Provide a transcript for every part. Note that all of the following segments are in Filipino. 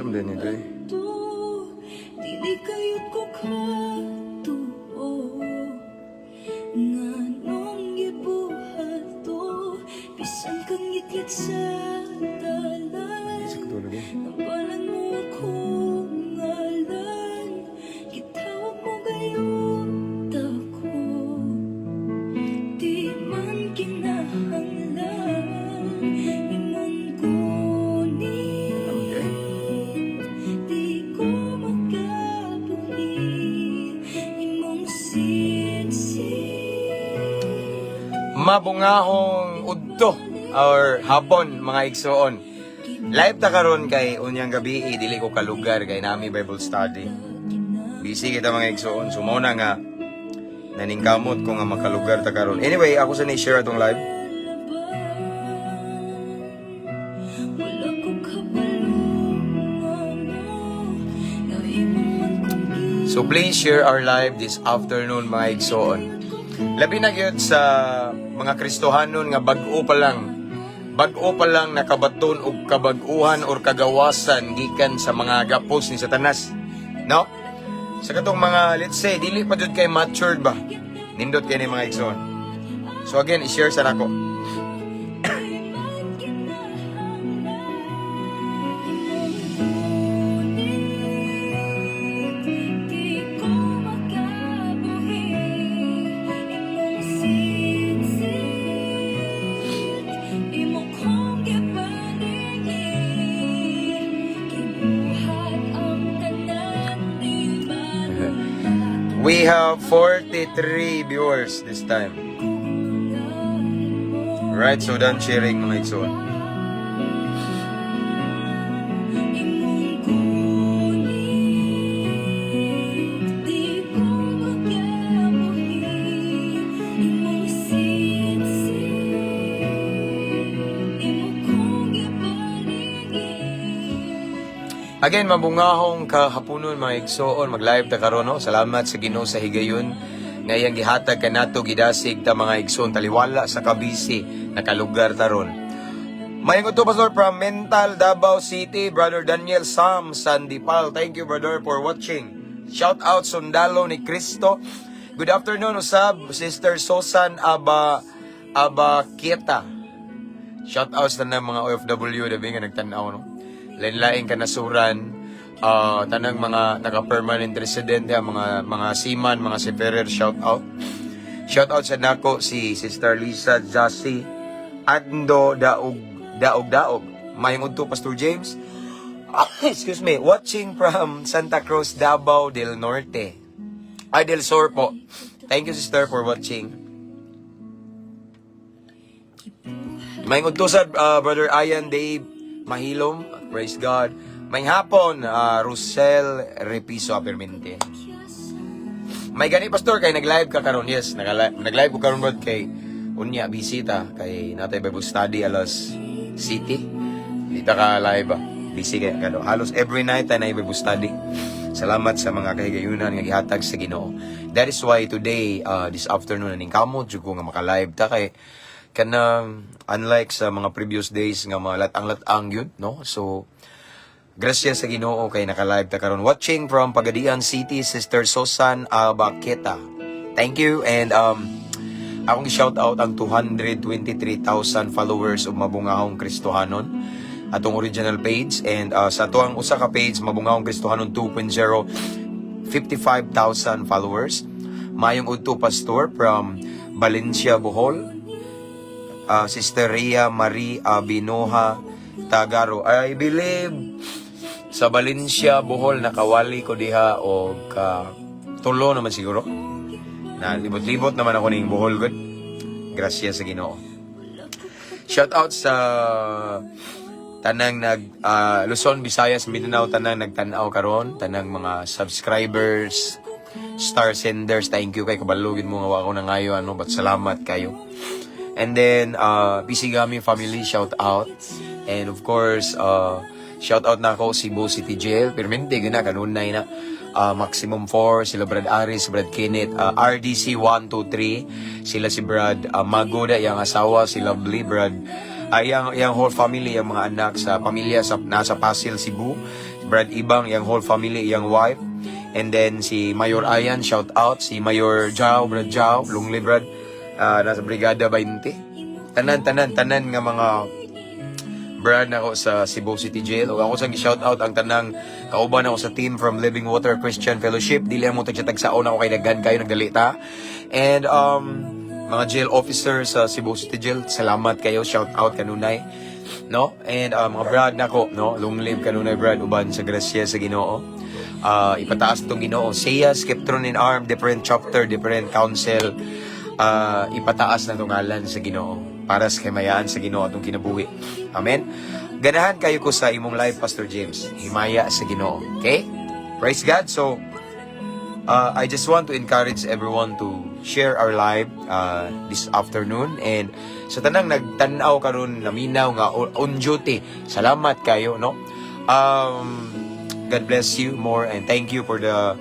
Random din ito eh. Dili kayot ko katuo nga nung gibuhat to bisan kang ngit-ngit sa talan Isip ko tulog eh. nabalan mo akong ngalan gitawag mo gayon tako di man kinahanglan imong kunin di ko makabuhi imong sinsin Mabungahong udto or hapon mga igsoon. Live ta karon kay unyang gabi dili ko kalugar kay nami Bible study. Busy kita mga igsoon. Sumuna nga naningkamot ko nga makalugar ta karon. Anyway, ako sa ni-share atong live. wala ko kabalungan na imong man kong So please share our live this afternoon mga igsoon. Labi na gyud sa mga Kristohanon nga bag-o pa lang nakabaton og kabag-uhan or kagawasan gikan sa mga gapos ni Satanas. No? Sa katong mga, let's say, dili pa jud kay matured ba? Nindot kay ni mga igsoon. So again, i-share sa nako. di ko makabuhi imong sinsin imo kong gibaligi gibuhat ang tanan di man We have 43 viewers this time. Right, so done sharing mga igsoon. imong kunin di ko makabuhi imong sinsin imo kong gibaligi Again, mabungahong kahaponon mga igsoon, mag-live ta karon no. Salamat sa Ginoo sa higayon nga iyang gihatag kanato gidasig ta mga igsoon taliwala sa kabisi nakalugar taron. Mayong to pastor from Mental Davao City, Brother Daniel Sam Sandipal. Thank you brother for watching. Shout out Sundalo ni Cristo. Good afternoon usab Sister Susan Abakieta. Shout out sa tanang mga OFW dabi nga nagtan-aw no. Lain-lain kanasuran, tanang mga naka-permanent resident, mga seaman, mga seafarer, shout out. Shout out sa nako si Sister Lisa Jassy Ando Daog. Mayong udto Pastor James. Excuse me, watching from Santa Cruz, Davao del Norte. Ay del Sur po. Thank you sister for watching. Mayong udto sa Brother Ian Dave Mahilom, praise God. May hapon, Rosel Repiso Apermente. May gani pastor kay nag-live ka karon. Yes, nag-live ko karon bro kay unya bisita kay natay Bible study alas City. Dita ka live ba? Busy kay kado. Halos every night ay Bible study. Salamat sa mga kahigayunan nga gihatag sa Ginoo. That is why today, this afternoon ning kamot jud ko nga maka-live ta kay kanang unlike sa mga previous days nga mga latang-latang yun, no? So, gracias sa Ginoo kay naka-live ta karon. Watching from Pagadian City, Sister Susan Abaqueta. Thank you and akong gi-shout out ang 223,000 followers of Mabungahong Kristohanon atong original page and sa tuang usa ka page Mabungahong Kristohanon 2.0 55,000 followers. Mayong udto pastor from Valencia, Bohol. Sister Ria Marie Abinoha Tagaro. I believe sa Valencia, Bohol, nakawali ko diha o tulo naman siguro. Na libot-libot naman ako ning Bohol good. Gracias sa Ginoo. Shout out sa tanang Luzon, Visayas, Mindanao, tanang nagtan-aw karon, tanang mga subscribers, star senders. Thank you kay kabalugin mo nga ako na ngayo but salamat kayo. And then, Pisigami family, shout out. And of course, shout out na ako si Bo City Jail. Permente, gina, kanunay na. Maximum 4, sila Brad Aris, Brad Kenneth, RDC 123, sila si Brad Magoda, yung asawa, si Lovely, Brad Yang whole family, yung mga anak sa pamilya sa nasa Pasig, Cebu. Brad Ibang, yung whole family, yung wife. And then si Mayor Ayan, shout out. Si Mayor Jao, Brad Jao, long live Brad. Nasa Brigada 20. Tanan nga mga brad na ako sa Cebu City Jail. O ako sa shout out ang tanang kauban ako sa team from Living Water Christian Fellowship. Dili mo tagsaon ako kay daghan kayo nagdalita. And mga jail officers sa Cebu City Jail, salamat kayo, shout out kanunay. No? And mga brad nako, no, long live kanunay brad uban sa grasya sa Ginoo. Ipataas tong Ginoo. Saya Skeptron in Arm, different chapter, different council. Ipataas na tong ngalan sa Ginoo para sa kamayaan sa Ginoo atong kinabuhi. Amen. Ganahan kayo ko sa imong life, Pastor James. Himaya sa Ginoo. Okay? Praise God. So I just want to encourage everyone to share our live this afternoon, and sa tanang nagtanaw karon naminaw nga on duty, salamat kayo, no? God bless you more, and thank you for the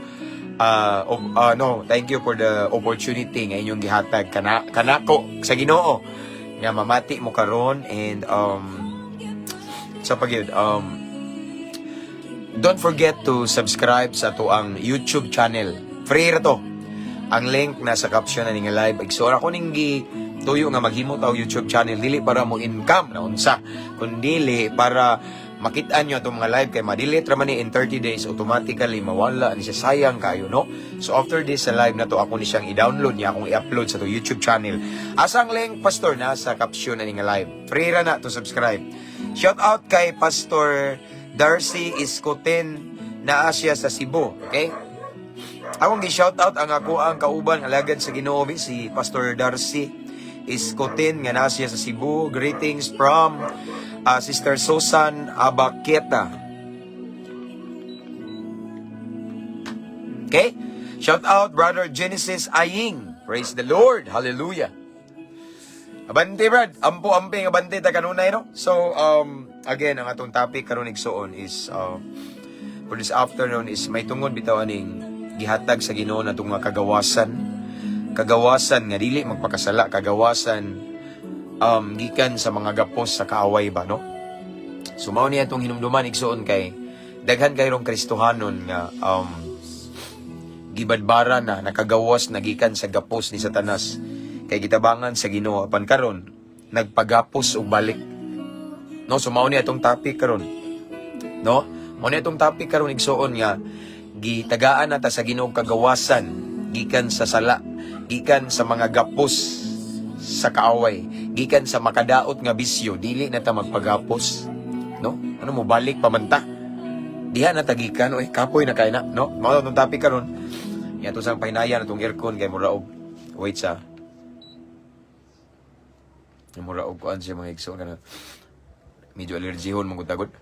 thank you for the opportunity nga inyong gihatag kanako sa Ginoo nga mamati mo karon. And sa pagyud don't forget to subscribe sa tuang YouTube channel. Free ra to. Ang link nasa caption na nga live. Igsoon ako ning tuyo nga maghimo taw YouTube channel, dili para mo income na unsa, kundi para makitaan nyo itong mga live kay madilit raman ni in 30 days automatically mawala ni siya, sayang kayo, no? So after this sa live na to, ako ni siyang i-download niya, akong i-upload sa to YouTube channel. Asang link, Pastor, nasa caption na ni nga live. Free ra na to subscribe. Shout out kay Pastor Darcy Iskoten na Asya sa Cebu, okay? Akong gi-shout out ang ako ang kauban alagad sa Ginoo, si Pastor Darcy Iskoten nga Asya sa Cebu. Greetings from Sister Susan Abaqueta. Okay? Shout out Brother Genesis Aying. Praise the Lord. Hallelujah. Abante, Brad. Ampo-amping abante ta kanunay, no? So, again, ang atong topic karon igsoon is for this afternoon is may tungod bitaw aning gihatag sa Ginoo natong mga kagawasan nga dili magpakasala, kagawasan gikan sa mga gapos sa kaaway ba, no? So mao niya itong hinumduman igsoon kay daghan kayrong Kristohanon nga gibadbara na nakagawas na gikan sa gapos ni Satanas kay gitabangan sa Ginoo apan karon nagpagapos og balik, no? So mao niya itong topic karon, no? Mao niya itong topic karon igsoon nga gitagaan nata sa Ginoo kagawasan gikan sa sala, gikan sa mga gapos sa kaaway, gikan sa makadaot nga bisyo, dili na ta magpagapos, no? Ano mo balik pamanta diha na tagikan, oy kapoy na kay na, no? Mao tong topic karon. Ya to sang pahinaya natong aircon kay muraog wait sa muraog kuan siya mga igsoon kana medyo allergyhon mong tagod.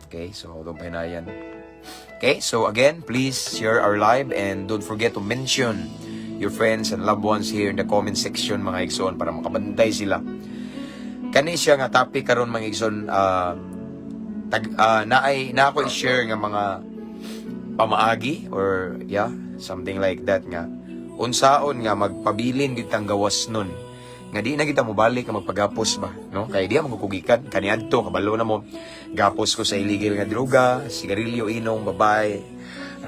Okay, so itong pahinayan. Okay, so again, please share our live and don't forget to mention your friends and loved ones here in the comment section mga igsoon para makabantay sila. Kani siya nga topic karon mga igsoon, na ako i-share nga mga pamaagi or something like that nga unsaon nga magpabilin gid tang gawas nun nga di na kita mo balik nga magpagapos ba, no? Kay di magkukugikan kaniadto kabalo na mo gapos ko sa illegal nga droga, sigarilyo, inom, babay,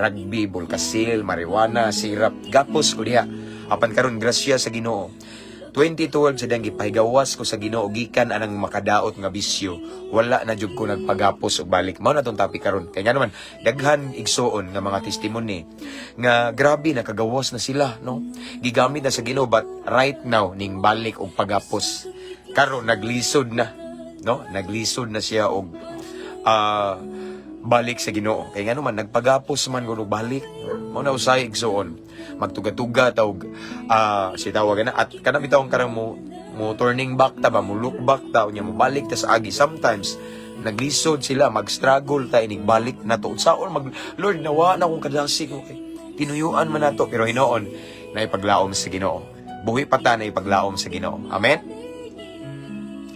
rugby, bulkasil, marijuana, sirap, gapos ko diha. Apan karon grasya sa Ginoo 2012 sa dang gipahigawas ko sa Ginoo gikan anang makadaot nga bisyo, wala na jud ko nagpagapos og balik. Mao na tong topic karon. Kay nga naman daghan igsoon nga mga testimony nga grabe nakagawas na sila, no? Gigamit na sa Ginoo but right now ning balik og pagapos. Karon naglisod na, no? Naglisod na siya og balik sa Ginoo. Kay nga naman nagpagapos man kuno balik. Mao na usay igsoon. Magtuga-tuga tawag si tawag na at kana bitawon karang mo turning back ta ba, mo look back ta unya mo balik ta sa agi. Sometimes naglisod sila, mag-struggle ta inig balik na to. Saon Lord nawa na akong kadasig, okay. Tinuyuan man nato pero hinoon na ipaglaom sa Ginoo. Buhi pa ta na ipaglaom sa Ginoo. Amen.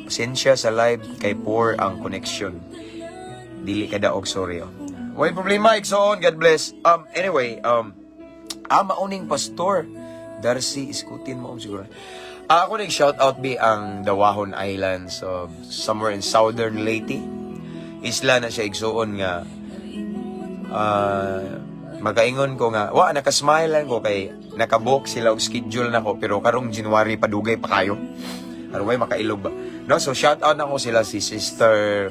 Pasensya sa live kay poor ang connection. Dili ka daog, sorry. Way problema igsoon, God bless. Anyway, mauning Pastor Darcy Iskutin mo siguro. Ako nag-shoutout be ang Dawahon Islands of somewhere in southern Leyte. Isla na siya igsuon nga magaingon ko nga nakasmilean ko kay nakabook sila og schedule nako pero karong January padugay pa kayo. Aron makailog ba. No, so shoutout na ko sila si Sister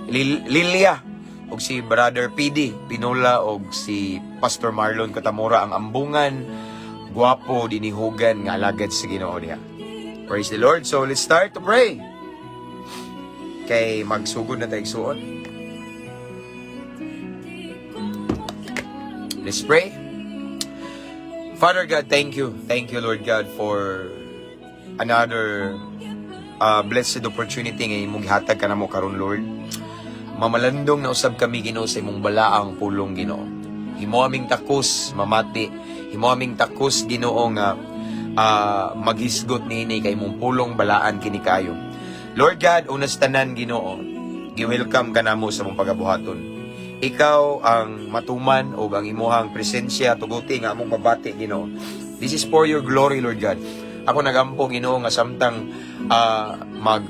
Lilia og si Brother PD Pinula og si Pastor Marlon Katamura ang ambungan guwapo dinihugan nga alagad sa Ginoo niya. Praise the Lord. So let's start to pray. Kay magsugod na tayo igsuon. Let's pray. Father God, thank you. Thank you, Lord God, for another blessed opportunity nga imong gihatag ka namo karon, Lord. Mamalandong na usab kami Ginoo sa imong balaang pulong Ginoo. Himo aming takos mamati, himo aming takos Ginoo nga maghisgot niini kay imong pulong balaan kini kayo. Lord God, unas tanan Ginoo, gi-welcome ka namo sa imong pagabuhaton. Ikaw ang matuman o ang imuhang presensya tuguti nga among babati Ginoo. This is for your glory, Lord God. Ako nagampo Ginoo nga samtang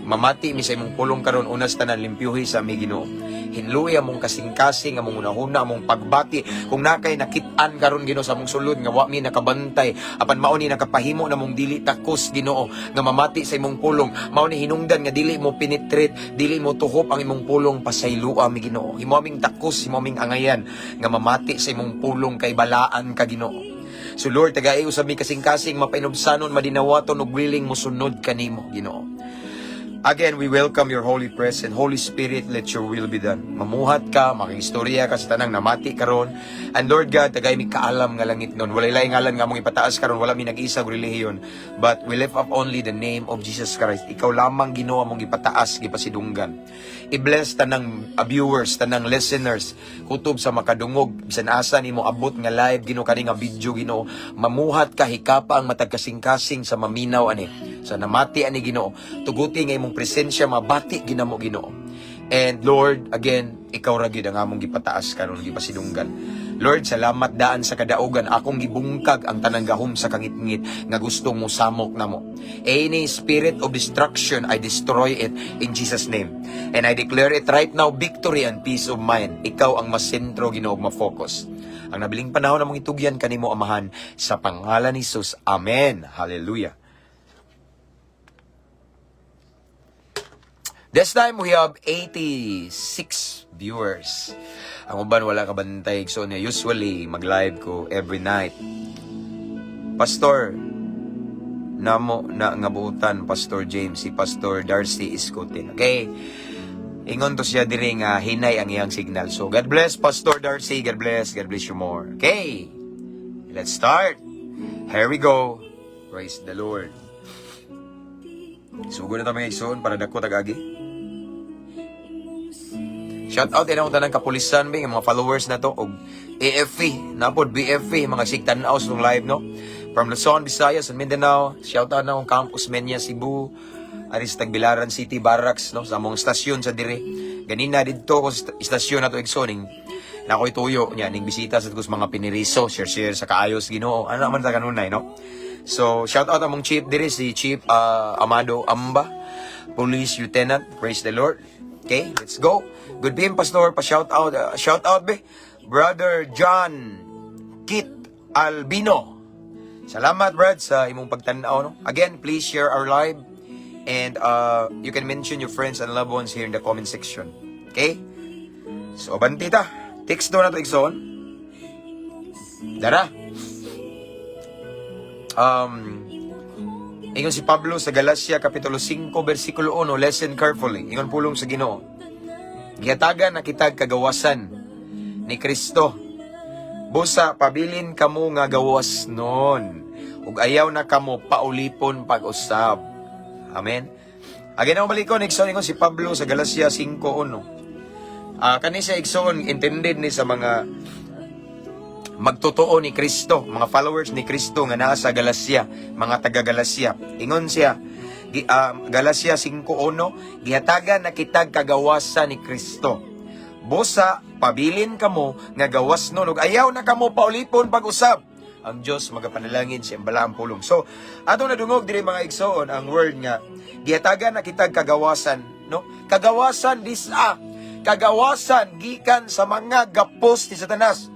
mamati mi sa imong pulong karon unas tanan limpyuhi sa mi Ginoo. Hinluwi among kasing-kasing among unahuna among pagbati kung nakay nakit-an karon Ginoo sa among sulod nga wa mi nakabantay apan mao ni nakapahimo namong dili takos Ginoo nga mamati sa imong pulong. Mao ni hinungdan nga dili mo penetrate, dili mo tuhop ang imong pulong pasaylua mi Ginoo. Himo aming takos, himo aming angayan nga mamati sa imong pulong kay balaan ka Ginoo. So Lord, tagay usab mi kasing-kasing mapainubsanon madinawaton ug willing mosunod kanimo Ginoo. Again, we welcome your Holy Presence. Holy Spirit, let your will be done. Mamuhat ka, makistorya ka sa tanang namati karon. And Lord God, tagay mi kaalam nga langit nun. Walay laing ngalan nga mong ipataas karon, wala mi nag-isa og relihiyon. But we lift up only the name of Jesus Christ. Ikaw lamang Ginoo mong ipataas, gipasidunggan. I-bless tanang viewers, tanang listeners, kutob sa makadungog, bisan asa nimo abot nga live Ginoo kani nga video Ginoo. Mamuhat ka hikapa ang matag kasing-kasing sa maminaw ani. Sa namati ani Ginoo. Tuguti nga imong presensya mabati ginamo Ginoo. And Lord, again, ikaw ra gyud ang among gipataas karon gipasidunggan. Lord, salamat daan sa kadaugan akong gibungkag ang tanang gahom sa kangit-ngit nga gusto mo samok namo. Any spirit of destruction, I destroy it in Jesus name. And I declare it right now, victory and peace of mind. Ikaw ang masentro Ginoo ma-focus. Ang nabiling panahon namong itugyan kanimo Amahan sa pangalan ni Jesus. Amen. Hallelujah. This time, we have 86 viewers. Ang uban, wala ka bantay. So, usually, mag-live ko every night. Pastor, namo na ngabutan, Pastor James, si Pastor Darcy Iscotin. Okay? Ingon to siya diri nga hinay ang iyang signal. So, God bless, Pastor Darcy. God bless you more. Okay? Let's start. Here we go. Praise the Lord. Sugod na tayo ngayon para dako tagagi. Shout out din ang tanang kapulisan bing mga followers na to og AFP, napod BFP, mga sigtanaos ng live no. From Luzon, Visayas, and Mindanao. Shout out na akong Campus Menya, Cebu, aris Tagbilaran City, Barracks no, sa among stasyon sa dire. Ganina didto ko istasyon na to igsoning. Na ako'y tuyo niya ning bisita sa kus mga piniriso, share sa kaayos Ginoo. Ano naman sa kanunay no. So, shout out among chief dire si Chief Amado Amba, Police Lieutenant. Praise the Lord. Okay, let's go. Good PM, Pastor. Pa-shout out be. Brother John Kit Albino. Salamat, Brad, sa imong pagtanaw. No? Again, please share our live. And you can mention your friends and loved ones here in the comment section. Okay? So, bantita. Text doon na ito, Ikson. Dara. Ingon si Pablo sa Galacia Kapitulo 5 versikulo 1, listen carefully. Ingon pulong sa Ginoo. Gihatagan na kitag kagawasan ni Kristo. Busa pabilin kamo nga gawas nun. Ug ayaw na kamo paulipon pag-usab. Amen. Again ang balikon igsoon si Pablo sa Galacia 5:1. Kani sa igsoon intended ni sa mga magtotoo ni Kristo, mga followers ni Kristo nga naa sa Galacia, mga taga Galacia. Ingon siya Galacia 5:1, gihatagan na kitag kagawasan ni Kristo. Busa pabilin kamo nga gawas nun ug ayaw na kamo paulipon pag-usab. ang Dios magapanalangin sa balaang pulong. So atong nadungog diri mga igsoon ang word nga gihatagan na kitag kagawasan, no? Kagawasan kagawasan gikan sa mga gapos ni Satanas.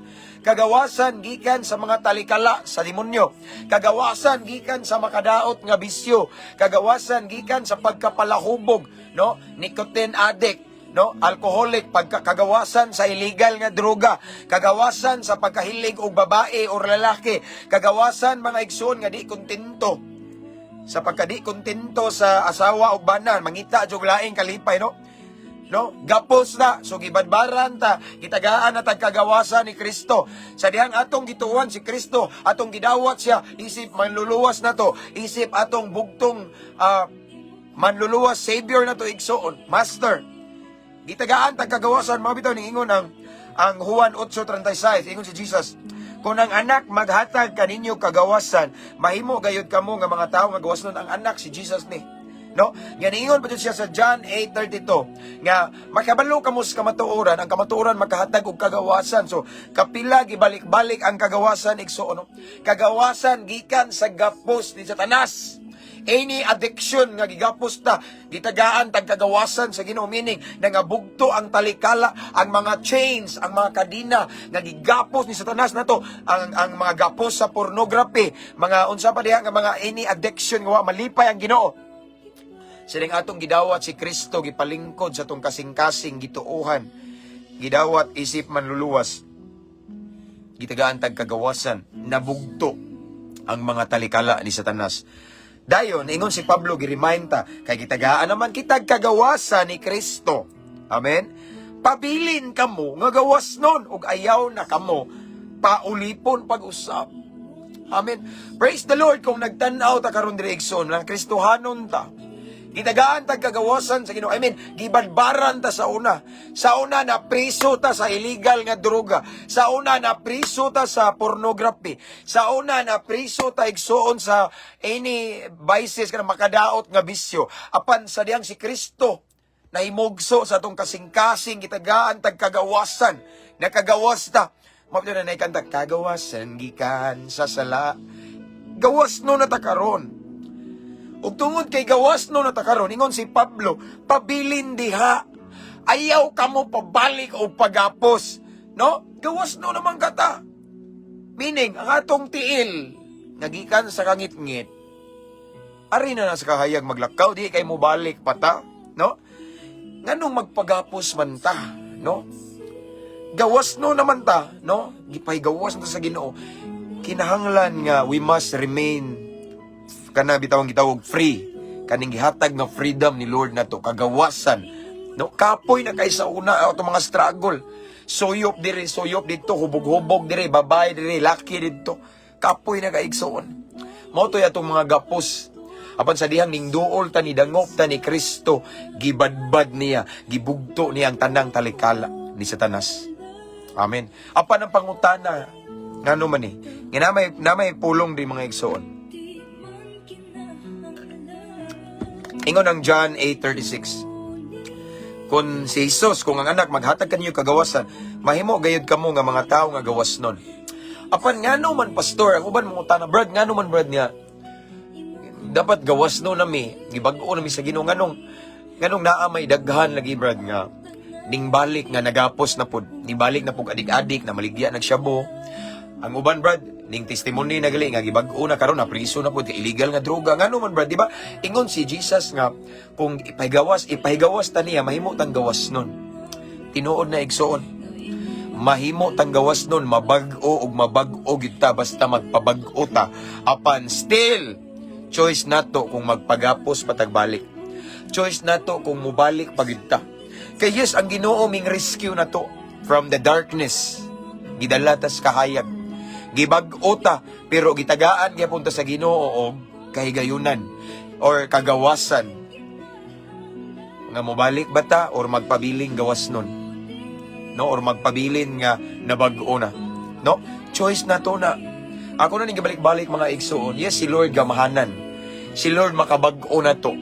Kagawasan gikan sa mga talikala sa demonyo. Kagawasan gikan sa makadaot nga bisyo. Kagawasan gikan sa pagkapalahubog, no? Nicotine addict, no? Alcoholic, kagawasan sa illegal nga droga. Kagawasan sa pagkahilig og babae o lalaki. Kagawasan mga igsoon nga di kontento. Sa pagkadi kontento sa asawa o banan, mangita jog laing kalipay, no? No, gapos na, so gibadbaran ta, gitagaan na tagkagawasan ni Kristo. Sa dihang atong gituwan si Kristo, atong gidawat siya, isip manluluwas na to, isip atong bugtong manluluwas Savior na to igsoon, Master. Gitagaan tagkagawasan, mga bitaw ni ingon ang Juan 8:36, ingon si Jesus, kung ang anak maghatag kaninyo kagawasan, mahimo gayud kamo nga mga tao nga gawason ang anak si Jesus ni. No? Yan ingon pa siya sa John 8:32 nga makabalo kamo sa kamatuoran, ang kamatuoran makahatag og kagawasan. So kapila gibalik-balik ang kagawasan igsoon, no? Kagawasan gikan sa gapos ni Satanas. Any addiction nga gigapos ta, gitagaan tag kagawasan sa Ginoo, meaning nangabugto ang talikala, ang mga chains, ang mga kadina nga gigapos ni Satanas nato, ang mga gapos sa pornography, mga unsa pa diha nga mga any addiction nga wa malipay ang Ginoo. Sining atong gidawat si Kristo, gipalingkod sa atong kasing-kasing gituohan, gidawat isip manluluwas, gitagaan tag kagawasan, nabugto ang mga talikala ni Satanas. Dayon ingon si Pablo, giremind ta kay gitagaan naman kitag kagawasan ni Kristo. Amen. Pabilin kamo nga gawas nun ug ayaw na kamo paulipon pag-usap. Amen. Praise the Lord. Kung nagtan-aw ta karon diri igsoon, nang Kristohanon ta, gitagaan tag kagawasan sa Ginoo. I mean, gibadbaran ta sa una. Sa una na priso ta sa illegal nga droga. Sa una na priso ta sa pornography. Sa una na priso ta igsoon sa any vices kana makadaot nga bisyo. Apan sa diyang si Kristo nahimugso sa atong kasing-kasing, gitagaan tag kagawasan. Nakagawas ta. Mapito na naikanta, kagawasan gikan sa sala. Gawas no na ta karon. Ug tungod kay gawas no natakaron, ingon si Pablo, pabilin diha. Ayaw kamo pabalik o pagapos. No? Gawas no naman kata. Meaning, ang atong tiil, nagikan sa kangit-ngit, ari na sa kahayag maglakaw, di kay mo balik pata. No? Nganong magpagapos man ta? No? Gawas no naman ta. No? Gipay gawas na sa Ginoo. Kinahanglan nga we must remain kana bitawang gitawag free, kaning gihatag nga freedom ni Lord nato, kagawasan, no? Kapoy na kay sa una ato mga struggle, suyop diri, suyop dito, hubog-hubog diri, babae diri, laki dito, kapoy na kay igsoon. Mao to atong mga gapos. Apan sa dihang ning duol ta ni dangop ta ni Kristo, gibadbad niya, gibugto niya ang tanang talikala ni Satanas. Amen. Apan ang pangutana ngano man ni, namay pulong din mga igsoon. Ingon ang John 8:36. Kung si Jesus, kung ang anak maghatag kanyo kagawasan, mahimo gayud kamo nga mga tao nga gawas nun. Apan ngano man pastor, ang uban mangutana, Brad, ngano man Brad nga dapat gawas no nami, gibag-o nami sa Ginoo, nganong naa may daghan lagi Brad nga ning balik nga nagapos na pud, ni balik na pug adik-adik na maligya nagsyabo. Ang uban Brad, ning testimony na gali nga gibag-o na karon na priso na pud kay illegal nga droga. Ngano man Brad, di ba? Ingon si Jesus nga kung ipahigawas ta niya, mahimo tang gawas nun. Tinuod na igsoon. Mahimo tang gawas nun, mabag-o ug mabag-o gyud ta basta magpabag-o ta. Apan still choice nato kung magpagapos patagbalik. Choice nato kung mubalik pagid ta. Kay yes, ang Ginoo ming rescue nato from the darkness. Gidala ta sa kahayag. Gibag-o ta, pero gitagaan gyapon ta sa Ginoo og kahigayunan or kagawasan. Nga mobalik ba ta or magpabiling gawas nun? No, or magpabilin nga nabag-o na. No? Choice na to na. Ako na ning gibalik-balik mga igsoon. Yes, si Lord gamahanan. Si Lord makabag-o na to.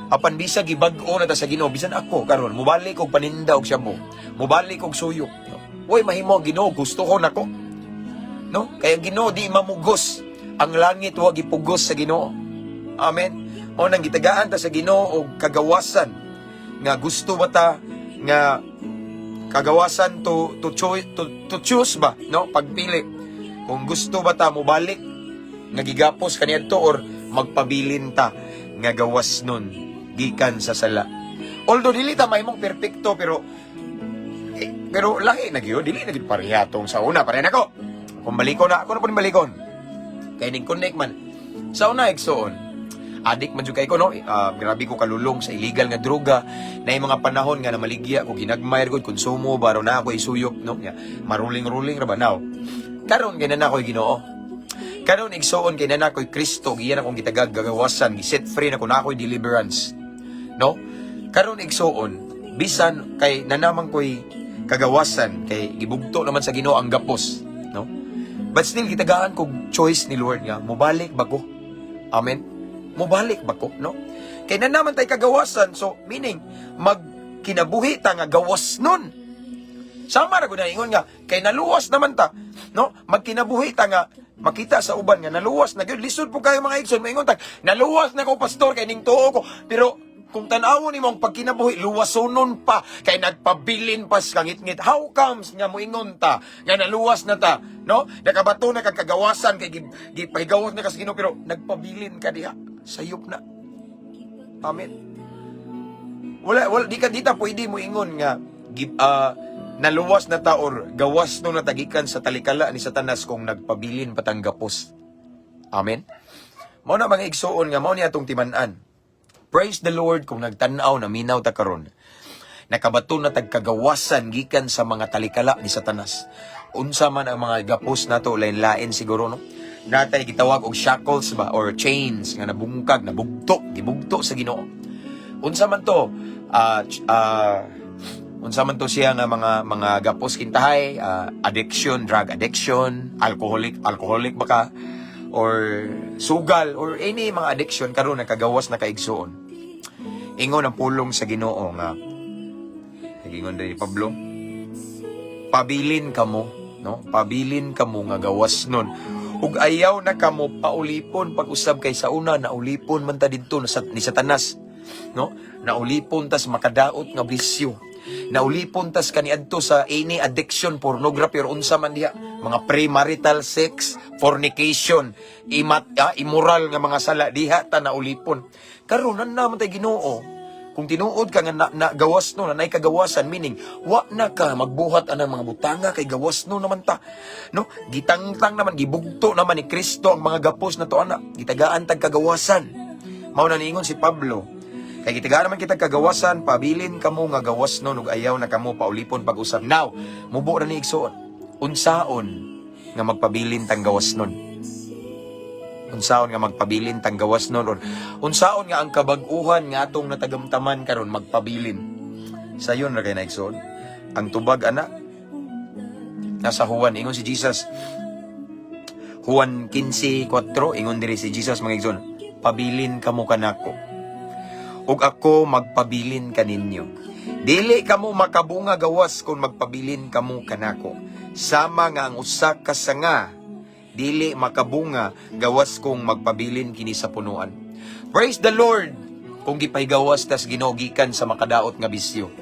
Apan bisa gibag-o na ta sa Ginoo, bisan ako karon mobalik og paninda og syabo. Mobalik og suyok. Uy, mahimo Ginoo, gusto ko nako. No? Kaya Ginoo di mamugos. Ang langit huwag ipugos sa Ginoo. Amen. Mao nang gitagaan ta sa Ginoo og kagawasan nga gusto ba ta nga kagawasan to choose ba, no? Pagpili. Kung gusto ba ta mo balik nga gigapos kaniadto or magpabilin ta nga gawas nun gikan sa sala. Although dili ta mahimong perpekto pero lahi na gyud, dili na gyud parehitong sa una, pareha nako. Kung balikon na, ako na po ni balikon. Kaya ning connect man. Sa una igsoon, adik man jud kay ko no, grabe ko kalulong sa illegal nga droga. Na mga panahon nga na maligya ko ginagmay gud konsumo baro na ako isuyop no. Maruling-ruling ra ba now. Karon kay na ako'y Ginoo. Karon igsoon kay na ako'y Kristo, giyan akong gitagag gagawasan, giset free na ko na ako'y deliverance. No? Karon igsoon, bisan kay nanamang ko'y kagawasan kay gibugto naman sa Ginoo ang gapos, no? But still gitagaan kog choice ni Lord nga mobalik ba ko? Amen. Mobalik ba ko, no? Kay nanaman tay kagawasan, so meaning magkinabuhi ta nga gawas nun. Sama ra gud na ingon nga kay naluwas naman ta, no? Magkinabuhi ta nga makita sa uban nga naluwas na gyud. Lisod po kayo mga igsoon, maingon ta, naluwas na ko pastor kay ning tuo ko. Pero kung tan-awon nimo ang pagkinabuhi, luwasonon pa kay nagpabilin pa sa ngit-ngit. How comes nga moingon ta nga naluwas na ta, no? Nakabato na kag kagawasan kay gipahigawas na kas Ginoo pero nagpabilin ka diha. Sayop na. Amen. Wala di ta pwede mo ingon nga naluwas na ta or gawas no natagikan sa talikala ni Satanas kung nagpabilin patang gapos. Amen. Mao na mga igsoon nga mao ni atong timan-an. Praise the Lord kung nagtanaw na minaw ta karon. Nakabato na tagkagawasan gikan sa mga talikala ni Satanas. Unsa man ang mga gapos nato lain-lain siguro no. Natay gitawag og shackles ba or chains nga nabungkag, gibugto sa Ginoo. Unsa man to? Unsa man to siya nga mga gapos kintahay, addiction, drug addiction, alcoholic baka or sugal or any mga addiction karon nakagawas na kaigsuon. Ingon ang pulong sa Ginoo nga ingon ni Pablo, pabilin kamo, no? Pabilin kamo nga gawas nun. Ug ayaw na kamo paulipon pag-usab kay sa una naulipon man ta didto ni Satanas, no? Naulipon tas makadaot nga bisyo. Naulipon tas kaniadto sa any addiction, pornography or unsa man diha, mga premarital sex, fornication, immoral nga mga sala diha ta naulipon. Karon naman tay Ginoo, kung tinuod ka nga na gawas no, nanay kagawasan, meaning wa na ka magbuhat anang mga butanga kay gawas no naman ta, no? Gitangtang naman, gibugto naman ni Kristo ang mga gapos na to ana, gitagaan tag kagawasan. Mao na niingon si Pablo, kay gitagaan naman kita kagawasan, pabilin kamo nga gawas no, ug ayaw na kamo paulipon pag-usab. Now, mubo na ni igsoon, unsaon nga magpabilin tang gawas nun? Unsaon nga magpabilin tang gawas nun, or unsaon nga ang kabag-uhan nga atong natagamtaman karon magpabilin. Sayon ra kay naigsoon ang tubag ana nasa Juan, ingon si Jesus, Juan 15:4, ingon diri si Jesus mga igsoon, pabilin kamo kanako ug ako magpabilin kaninyo. Dili kamo makabunga gawas kung magpabilin kamo kanako. Sama nga ang usa ka sanga dili makabunga gawas kung magpabilin kini sa punuan. Praise the Lord kung gipahigawas ta sa Ginoo gikan sa makadaot nga bisyo.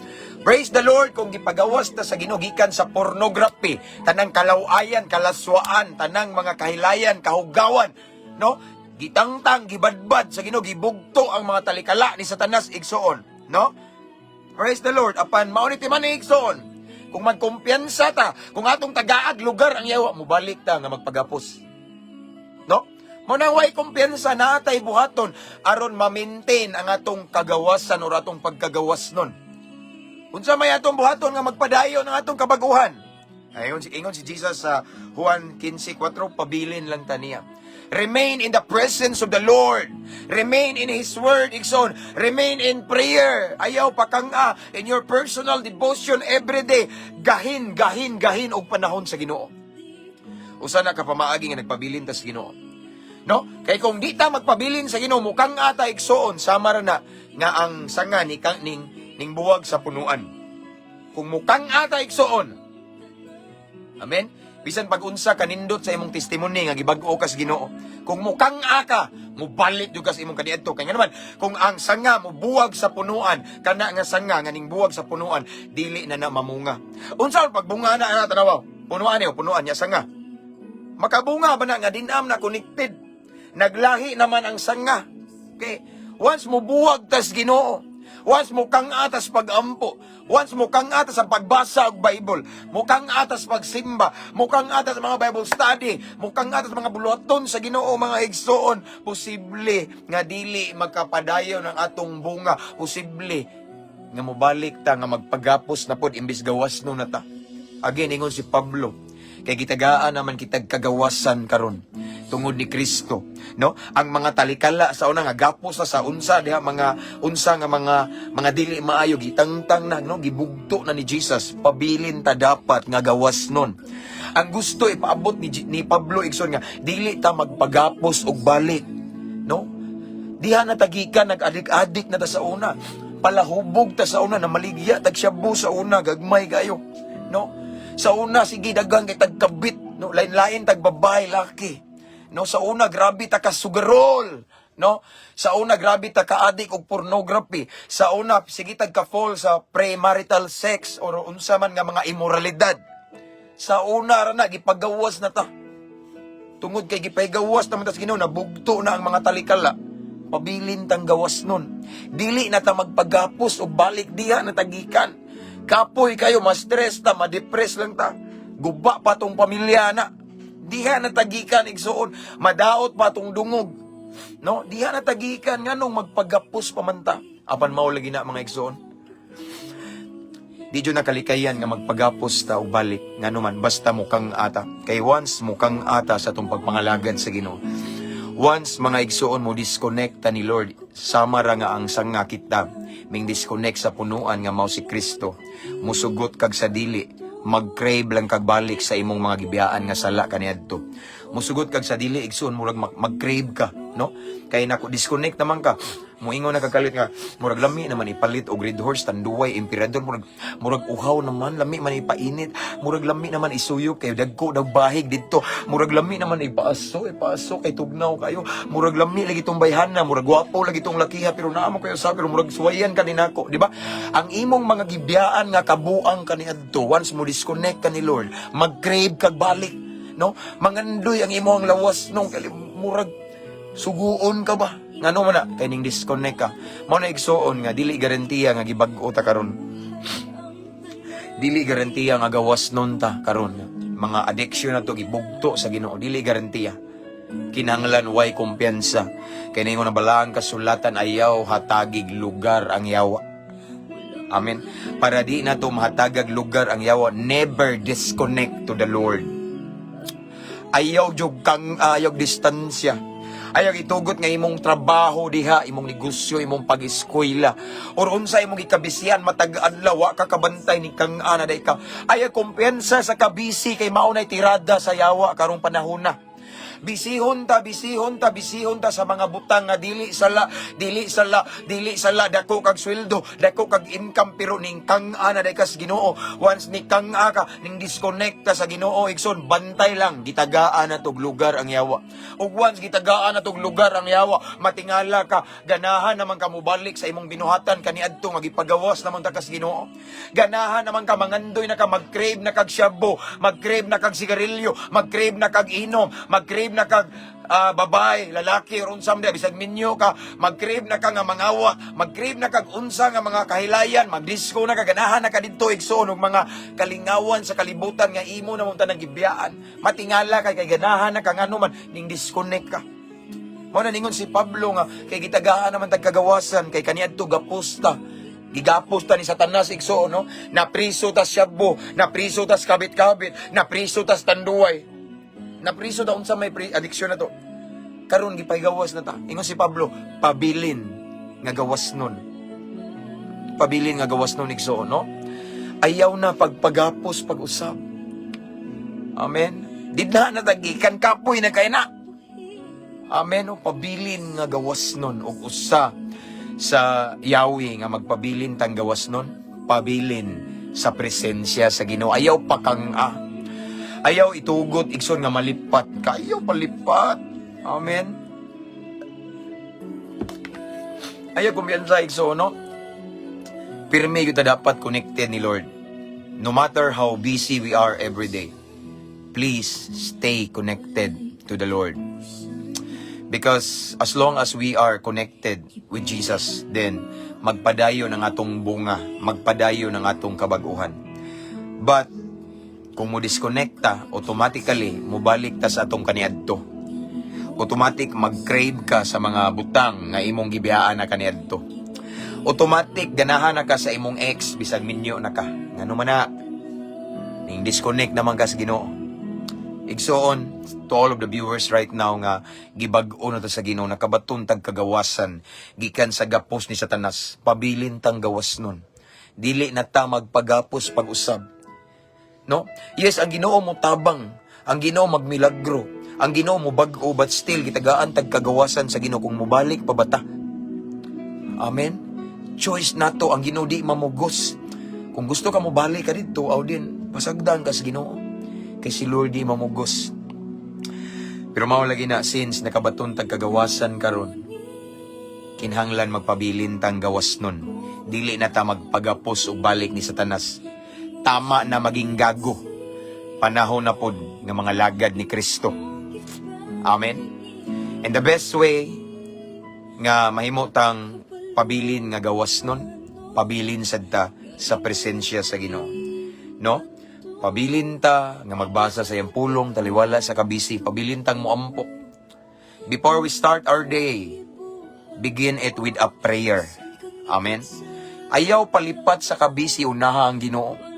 Praise the Lord kung gipagawas ta sa Ginoo gikan sa pornography, tanang kalawayan, kalaswaan, tanang mga kahilayan, kahugawan, no? Gitangtang, gibadbad sa Ginoo, gibugto ang mga talikala ni Satanas igsoon, no? Praise the Lord. Apan mao ni timan igsoon. Kung magkumpiyansa ta, kung atong tagaag lugar ang yawa, mubalik ta nga magpagapos. No? Muna way kumpiyansa na atay buhaton aron ma-maintain ang atong kagawasan o atong pagkagawas nun. Unsa may atong buhaton nga magpadayon ang atong kabaguhan? Ingon si Jesus sa Juan 15:4, pabilin lang taniya. Remain in the presence of the Lord. Remain in His Word, igsoon. Remain in prayer. Ayaw pakanga in your personal devotion every day. Gahin og panahon sa Ginoo. Usa na ka pamaagi nga nagpabilin ta sa Ginoo. No? Kay kung di ta magpabilin sa Ginoo, mukang ata igsoon sama ra na nga ang sanga ning buwag sa punuan. Kung mukang ata igsoon. Amen. Bisan pag-unsa kanindot sa imong testimony nga gibag-o kas Ginoo. Kung mukang aka, mubalit jud kas imong kaniadto. Kaya nga naman, kung ang sanga mo buwag sa punuan, kana nga sanga nga ning buwag sa punuan, dili na mamunga. Unsa pagbunga na tanaw? Punuan niyo, punuan niya sanga. Makabunga ba na nga dinam na connected. Naglahi naman ang sanga. Okay? Once mo buwag tas Ginoo, once mo kang atas pag-ampo, once mo kang atas ang pagbasa og Bible, mo kang atas pagsimba, mo kang atas mga Bible study, mo kang atas mga buluhaton sa Ginoo, mga igsoon, posible nga dili magkapadayon ang atong bunga, posible nga mobalik ta nga magpagapos na pod imbis gawas no na ta. Again, ingon si Pablo, kay gitagaan naman kitag kagawasan karon tungod ni Kristo, no? Ang mga talikala sa una nga gapos sa unsa diha mga unsa nga mga dili maayo gitangtang na, no? Gibugto na ni Jesus, pabilin ta dapat nga gawas nun. Ang gusto ipaabot ni Pablo igsoon nga dili ta magpagapos og balik, no? Diha na tagikan nag-adik-adik na ta sa una. Palahubog ta sa una na maligya tag shabu sa una gagmay kayo, no? Sa una, sige, dagang kay tagkabit, no? Lain-lain, tagbabae, laki. No? Sa una, grabe ta ka sugarol. No? Sa una, grabe ta ka adik og pornography. Sa una, sige, tagka-fall sa premarital sex or unsa man nga mga immoralidad. Sa una, rana, gipagawas na ta. Tungod kay gipagawas naman ta sa Ginoo, nabugto na ang mga talikala. Pabilin tang gawas nun. Dili na ta magpagapos o balik diha na tagikan. Kapoy kayo, ma-stress ta, ma-depress lang ta. Guba pa tong pamilya na. Diha na tagikan, igsoon. Madaot pa tong dungog. No? Diha na tagikan, nga nung magpagapos pamanta. Apan mao lagi na mga igsoon. Di dyo nakalikayan nga magpagapos ta o balik. Nga naman, basta mukang ata. Kay once mukang ata sa itong pagpangalagad sa Ginoo. Once mga igsoon mo disconnecta ni Lord, samara nga ang sanga kita, ming disconnect sa punuan nga mao si Kristo, musugot kag sa dili, mag-crave lang kag balik sa imong mga gibiyaan nga sala kaniadto. Musugot kag sa dili igsoon murag mag-crave ka, no? Kay nako disconnect naman ka. Muingon na kagalit nga, murag lami naman ipalit og red horse tanduay emperador, murag uhaw naman, lami man ipainit, murag lami naman isuyok kay dagko daw bahig didto, murag lami naman ipaaso kay tugnaw kayo, murag lami lagi tong bayhana, murag gwapo lagi tong lakiha pero naamo kayo sa pero murag suwayan kaninako, di ba? Ang imong mga gibiyaan nga kabuang kaniadto, once mo disconnect ka ni Lord, mag-crave kag balik, no? Mangandoy ang imong lawas nung murag suguon ka ba? Ngano man na kay ning disconnect ka. Mao na igsuon nga dili garantiya nga gibag-o ta karon. Dili garantiya nga gawas nun ta karon. Mga addiction na to gibugto sa Ginoo, dili garantiya. Kinahanglan way kumpiyansa. Kay ningon na balaan kasulatan ayaw hatagig lugar ang yawa. Amen. Para di na to mahatagag lugar ang yawa, never disconnect to the Lord. Ayaw jud kang ayaw distansya. Ayaw itugot nga imong trabaho diha, imong negosyo, imong pag-eskwela, or unsa imong ikabisihan matag adlaw wa ka kabantay ni kang ana day ka. Ayaw kumpiyansa sa kabisi kay mao nay tirada sa yawa karong panahon na. Bisihon ta sa mga butang nga dili sala dako kag sweldo, dako kag income pero ning kang ana day kas Ginoo. Once ni kang ka ning disconnect ta sa Ginoo, igsoon bantay lang gitagaan na tog lugar ang yawa. Ug once gitagaan na tog lugar ang yawa, matingala ka ganahan naman ka mobalik sa imong binuhatan kaniadto nga gipagawas naman ta kas Ginoo. Ganahan naman ka mangandoy na ka, mag-crave na kag shabu, mag-crave na kag sigarilyo, mag-crave na kag inom, mag-crave na kag babae, lalaki, or unsam dia, bisag minyo ka, mag-crave na ka nga mangawa, mag-crave na kag unsa nga mga kahilayan, mag-disco na ka, ganahan na ka dito, igsoon, og mga kalingawan sa kalibutan nga imo na mong tanang gibiyaan. Matingala kay ganahan na ka nga naman, ning disconnect ka. Mao na ningon si Pablo nga, kay gitagaan naman tagkagawasan, kay kaniadto gapusta. Gigapos ta ni Satanas igsoon, no? Napriso tas shabu, napriso tas kabit-kabit, napriso tas tanduay. Napriso ta unsa may addiction na to. Karon gipaygawas na ta. Ingon si Pablo, pabilin nga gawas nun. Pabilin nga gawas nun igsoon, no? Ayaw na pagpagapos pag-usab. Amen. Didna na tagikan kapoy na kay na. Amen. O pabilin nga gawas nun og usa sa Yahweh nga magpabilin tang gawas nun. Pabilin sa presensya sa Ginoo. Ayaw pa kang Ayaw itugot igsoon nga malipat. Kayo palipat. Amen. Ayaw kumpiyansa igsoon, no? Pirme kita dapat connected ni Lord. No matter how busy we are every day, please stay connected to the Lord. Because as long as we are connected with Jesus, then magpadayo ng atong bunga, magpadayo ng atong kabaguhan. But kung mo disconnecta, automatically mubalik ta sa atong kaniadto. Automatic mag-crave ka sa mga butang nga imong gibiyaan na kaniadto. Automatic ganahan na ka sa imong ex bisag minyo na ka. Ngano man na ning disconnect naman ka sa Ginoo. Igsoon to all of the viewers right now nga gibag-o na ta sa Ginoo, nakabaton tag kagawasan gikan sa gapos ni Satanas. Pabilin tang gawas nun. Dili na ta magpagapos pag-usab. No? Yes, ang Ginoo mo tabang, ang Ginoo magmilagro, ang Ginoo mo bag-o, but still gitagaan tag kagawasan sa Ginoo kung mubalik pa bata. Amen. Choice nato, ang Ginoo di mamugos. Kung gusto ka mo balik ka dito, aw din pasagdan ka sa Ginoo. Kay si Lord di mamugos. Pero mao lagi na, since nakabaton tag kagawasan karon, kinhanglan magpabilin tang gawas nun. Dili na ta magpagapos o balik ni Satanas. Tama na maging gago. Panahon na pod ng mga lagad ni Kristo. Amen. And the best way nga mahimo tang pabilin nga gawas nun, pabilin sad ta sa presensya sa Ginoo. No? Pabilin ta nga magbasa sa iyang pulong, taliwala sa kabisi, pabilin tang muampo. Before we start our day, begin it with a prayer. Amen. Ayaw palipat sa kabisi, unaha ang Ginoo.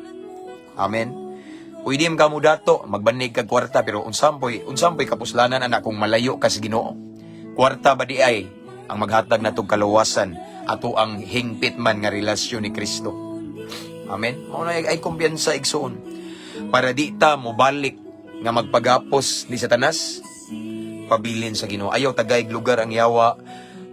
Amen. Pwede ka mo dato, magbanig kag kwarta, pero unsampoy kapuslanan anak kung malayo ka sa Ginoo. Kwarta ba di ay ang maghatag natong kaluwasan ato ang hingpit man nga relasyon ni Kristo. Amen. Mao na ay kumpiyansa igsoon. Para di ta mo balik nga magpagapos ni Satanas, pabilin sa Ginoo. Ayaw tagay lugar ang yawa,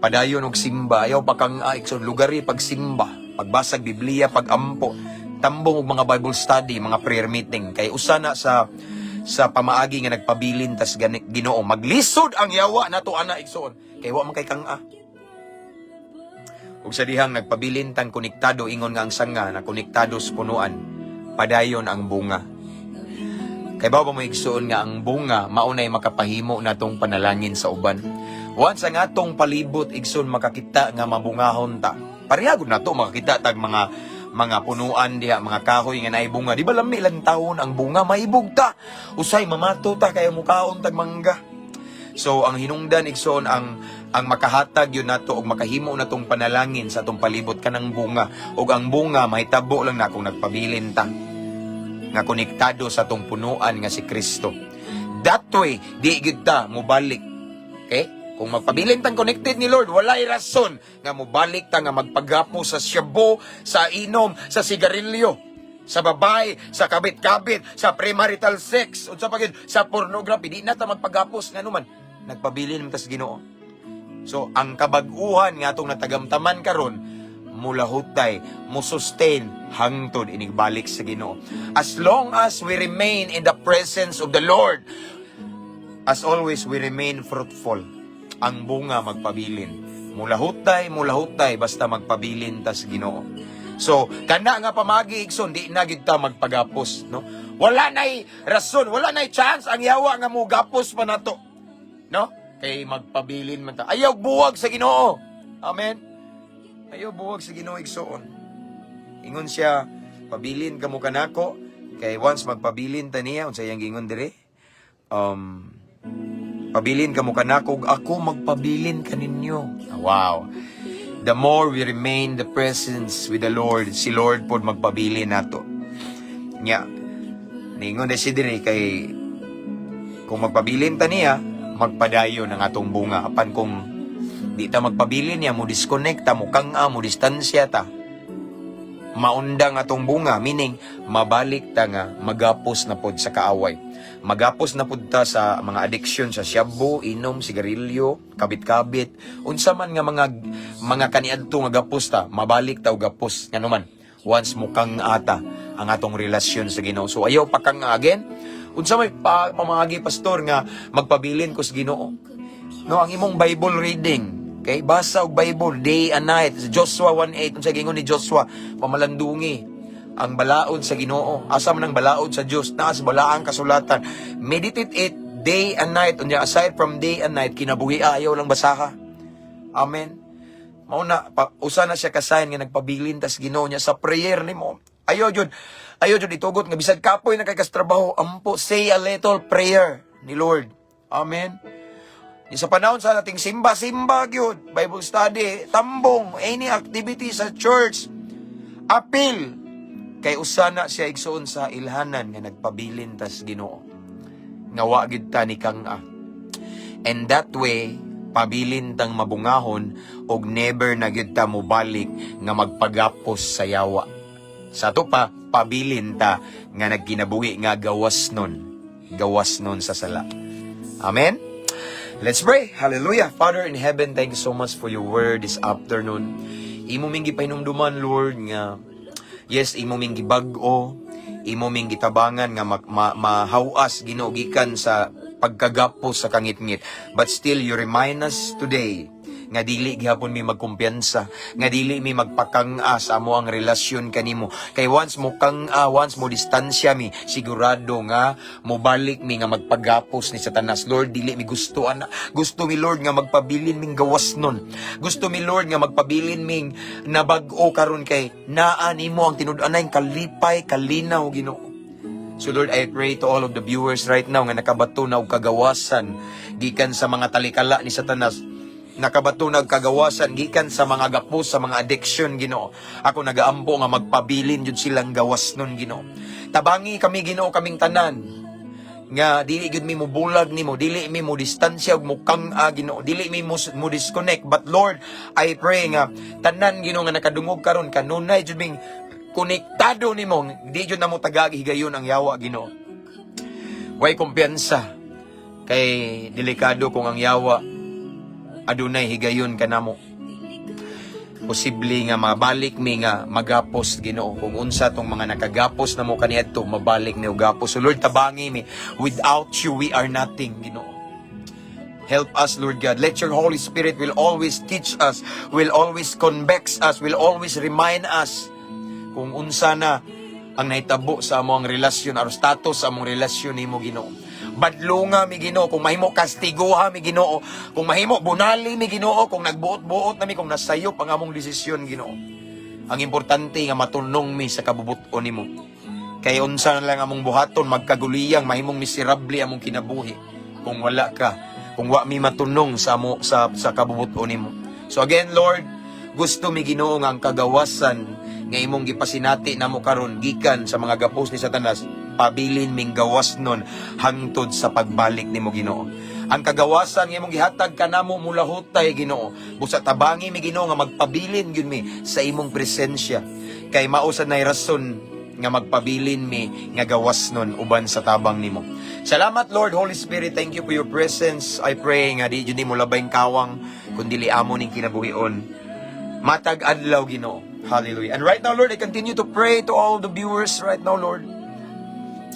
padayon og simba, ayaw pa kang igsoon lugari pagsimba, pagbasag Biblia, pagampo, tambong og mga Bible study, mga prayer meeting. Kay usa na sa pamaagi nga nagpabilin tas Ginoo, maglisod ang yawa nato ana igsoon. Kay wa man kay kang ug sa dihang nagpabilin tan konektado, ingon nga ang sanga na konektado sa punuan, padayon ang bunga. Kay ba mo igsoon nga ang bunga maunay makapahimo natong panalangin sa uban. Once ang atong palibot igsoon makakita nga mabungahon ta. Parehagod nato makakita tag mga punuan diha, mga kahoy nga naay bunga. Di ba lami lang taon ang bunga maibog ta. Usay mamato ta kay mukaon tag mangga. So ang hinungdan igsoon ang makahatag yun nato og makahimo natong panalangin sa atong palibot kanang bunga, og ang bunga mahitabo lang na kung nagpabilin ta nga konektado sa atong punuan nga si Kristo. That way di gid ta mobalik. Okay? Kung magpabilin tang connected ni Lord, walay rason nga mobalik ta nga magpagapo sa syabo, sa inom, sa sigarilyo, sa babae, sa kabit-kabit, sa premarital sex, unsa pa gid, sa pornography. Di na ta magpagapos nga naman nagpabilin man ta sa Ginoo. So, ang kabag-uhan nga itong natagamtaman karon, mulahutay, musustain, hangtod, inigbalik sa Ginoo. As long as we remain in the presence of the Lord, as always, we remain fruitful. Ang bunga magpabilin. Mulahutay, basta magpabilin ta sa Ginoo. So, kana nga pamagi igsoon, di na gid ta magpagapos, no? Wala nay rason, wala nay chance ang yawa nga mo gapos pa nato. No? Kay magpabilin man ta. Ayaw buwag sa Ginoo. Amen. Ayaw buwag sa Ginoo igsoon. Ingon siya, pabilin kamo kanako, kay once magpabilin ta niya, unsa yang ingon dire? Pabilin kamo kanako, ako magpabilin kaninyo. Wow. The more we remain the presence with the Lord, si Lord pod magpabilin nato. Nya. Ningon na si dire kay kung magpabilin ta niya, magpadayo ng atong bunga. Apan kung di ta magpabilin niya, mo disconnecta, mo kang mo distansya ta, maundang atong bunga, meaning mabalik ta nga magapos na pod sa kaaway. Magapos na pod ta sa mga addiction, sa shabu, inom, sigarilyo, kabit-kabit, unsa man nga mga kaniadto nga gapos ta, mabalik ta og gapos nganuman once mukang ata ang atong relasyon sa Ginoo. So ayaw pa kang again, Unsa may pamagi pastor nga magpabilin ko sa Ginoo. No, ang imong Bible reading, okay? Basa og Bible day and night. Joshua 1:8 unsa gingon ni Joshua, pamalandungi ang balaod sa Ginoo. Asa man ang balaod sa Dios, naa sa balaang kasulatan. Meditate it day and night. Unya aside from day and night, kinabuhi ayaw lang basaha. Amen. Mauna usa na siya kasayan nga nagpabilin tas Ginoo niya sa prayer nimo. Ayo jud itugot nga bisag kapoy na kay kas trabaho, ampo say a little prayer ni Lord. Amen. Sa panahon sa ating simba gyud, Bible study, tambong, any activity sa church, appeal kay usana siya igsuon sa ilhanan nga nagpabilin tas Ginoo. Nga wa gid ta ni kang-a. And that way, pabilin tang mabungahon og never na gyud ta mobalik nga magpagapos sa yawa. Sa to pa, pabilin ta nga nagkinabuhi nga gawas nun sa sala. Amen. Let's pray. Hallelujah. Father in heaven, thank you so much for your word this afternoon. Imo ming gipahinumduman, Lord, nga yes, imo ming gibag-o, imo ming gitabangan nga mahawas ginugikan sa pagkagapos sa kangit-ngit. But still, you remind us today nga dili gihapon mi magkumpiyansa, nga dili mi magpakang-a sa amo ang relasyon kanimo. Kay once mo kang-a, once mo distansya mi, sigurado nga mobalik mi nga magpagapos ni Satanas. Lord, dili mi gusto mi Lord nga magpabilin ming gawas nun. Gusto mi Lord nga magpabilin ming nabag-o karon kay naa nimo ang tinud-anay kalipay, kalinaw Ginoo. So Lord, I pray to all of the viewers right now nga nakabato na og kagawasan gikan sa mga talikala ni Satanas. Nakabato nagkagawasan gikan sa mga gapos, sa mga addiction Ginoo. Ako nagaampo nga magpabilin jud silang gawas nun Ginoo. Tabangi kami Ginoo kaming tanan nga dili gud mi mobulag nimo, dili mi mo distansya og mukang Ginoo, dili mi mo disconnect. But Lord, I pray nga tanan Ginoo nga nakadungog karon kanunay jud ming konektado nimo, di jud namo tagagi higayon ang yawa Ginoo. Way kumpiyansa kay delikado kung ang yawa adunay higayon kanamo. Posible nga mabalik mi nga magapos Ginoo. Kung unsa tong mga nakagapos namo kaniadto mabalik ni gapos. So Lord, tabangi mi. Without you we are nothing Ginoo. Help us Lord God. Let your Holy Spirit will always teach us, will always convex us, will always remind us kung unsa na ang nahitabo sa among relasyon or status sa among relasyon nimo Ginoo. Badlunga mi Ginoo, kung mahimo kastiguha mi Ginoo, kung mahimo bunali mi Ginoo, kung nagbuot-buot nami, kung nasayop ang among desisyon Ginoo. Ang importante nga matulong mi sa kabubuton nimo. Kay unsa na lang among buhaton magkaguliyang mahimong miserable among kinabuhi kung wala ka, kung wa mi matunong sa sa kabubuton nimo. So again Lord, gusto mi Ginoo nga ang kagawasan nga imong gipasinati namo karon gikan sa mga gapos ni Satanas, pabilin ming gawas nun hangtod sa pagbalik nimo Ginoo. Ang kagawasan nga imong gihatag kanamo mula hutay Ginoo, busa tabangi mi Ginoo nga magpabilin gyud mi sa imong presensya. Kay mao sad nay rason nga magpabilin mi nga gawas nun uban sa tabang nimo. Salamat Lord, Holy Spirit, thank you for your presence. I pray nga di jud nimo labayng kawang kundi amo ning kinabuhion. Matag adlaw Ginoo. Hallelujah. And right now Lord, I continue to pray to all the viewers right now Lord.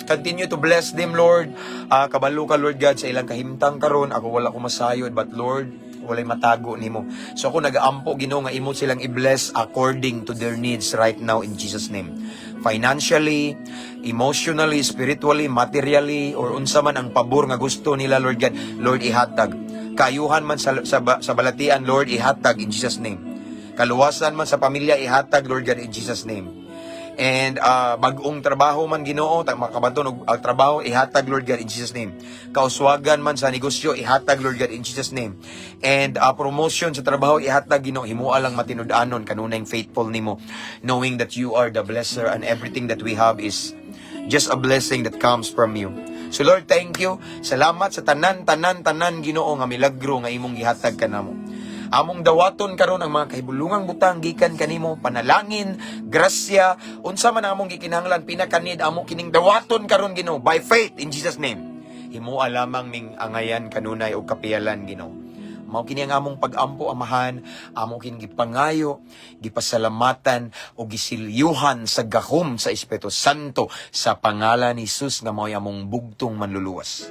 Continue to bless them, Lord. Kabalo ka, Lord God, sa ilang kahimtang karon. Ako wala ko masayod, but Lord, walay matago nimo. So ako nagaampo Ginoo nga imo silang i-bless according to their needs right now in Jesus name. Financially, emotionally, spiritually, materially, or unsa man ang pabor nga gusto nila, Lord God, Lord, ihatag. Kayuhan man sa balatian, Lord, ihatag in Jesus name. Kaluwasan man sa pamilya, ihatag, Lord God, in Jesus name. And bagong trabaho man Ginoo, makabanton og trabaho, ihatag Lord God in Jesus name. Kauswagan man sa negosyo, ihatag Lord God in Jesus name. And promotion sa trabaho, ihatag Ginoo. Himua lang matinud-anon kanunay faithful nimo, knowing that you are the blesser and everything that we have is just a blessing that comes from you. So Lord, thank you. Salamat sa tanan Ginoo nga milagro nga imong gihatag kanamo. Among dawaton karon ang mga kahibulungang butang gikan kanimo, panalangin, grasya, unsa man among gikinahanglan pinakanid amo kining dawaton karon Ginoo by faith in Jesus name. Himua lamang ning angayan kanunay og kapiyalan Ginoo. Mao kini ang among pag-ampo amahan, amo kini gipangayo, gipasalamatan o gisilyuhan sa gahom sa Espiritu Santo sa pangalan ni Jesus nga mao among bugtong manluluwas.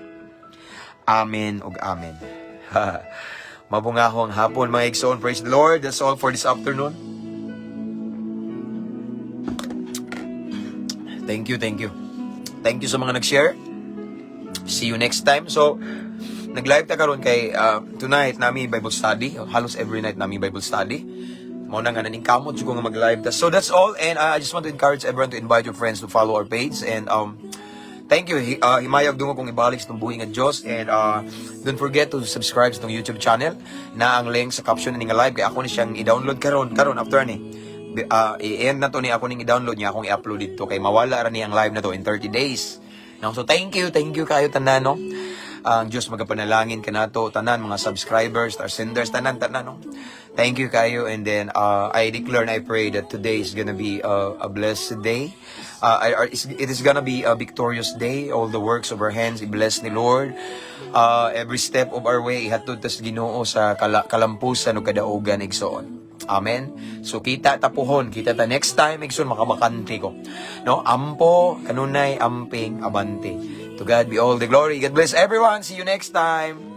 Amen ug amen. Mabungahong hapon mga igsoon. Praise the Lord. That's all for this afternoon. Thank you. Thank you sa mga nag-share. See you next time. So, nag-live ta karon kay tonight nami Bible study. Halos every night nami Bible study. Mao na nga naning kamot jud ko nga mag-live ta. So that's all, and I just want to encourage everyone to invite your friends to follow our page, and thank you. Himayag dungo kong ibalik sa buhi nga Diyos, and don't forget to subscribe sa tong YouTube channel na ang link sa caption ning live kay ako ni siyang i-download karon after ni i-end na to ni ako ning i-download niya akong i-upload dito kay mawala ra ni ang live na to in 30 days. No, so thank you kayo tanan, no. Ang Diyos magapanalangin kanato tanan mga subscribers, our senders tanan no. Thank you kayo, and then I declare and I pray that today is gonna be a blessed day. It is gonna be a victorious day. All the works of our hands i-bless ni Lord. Every step of our way ihatod tas Ginoo sa kalampusan ug kadaugan igsoon. Amen. So kita tapuhon, kita ta next time igsoon makabakante ko. No, ampo kanunay amping abante. To God be all the glory. God bless everyone. See you next time.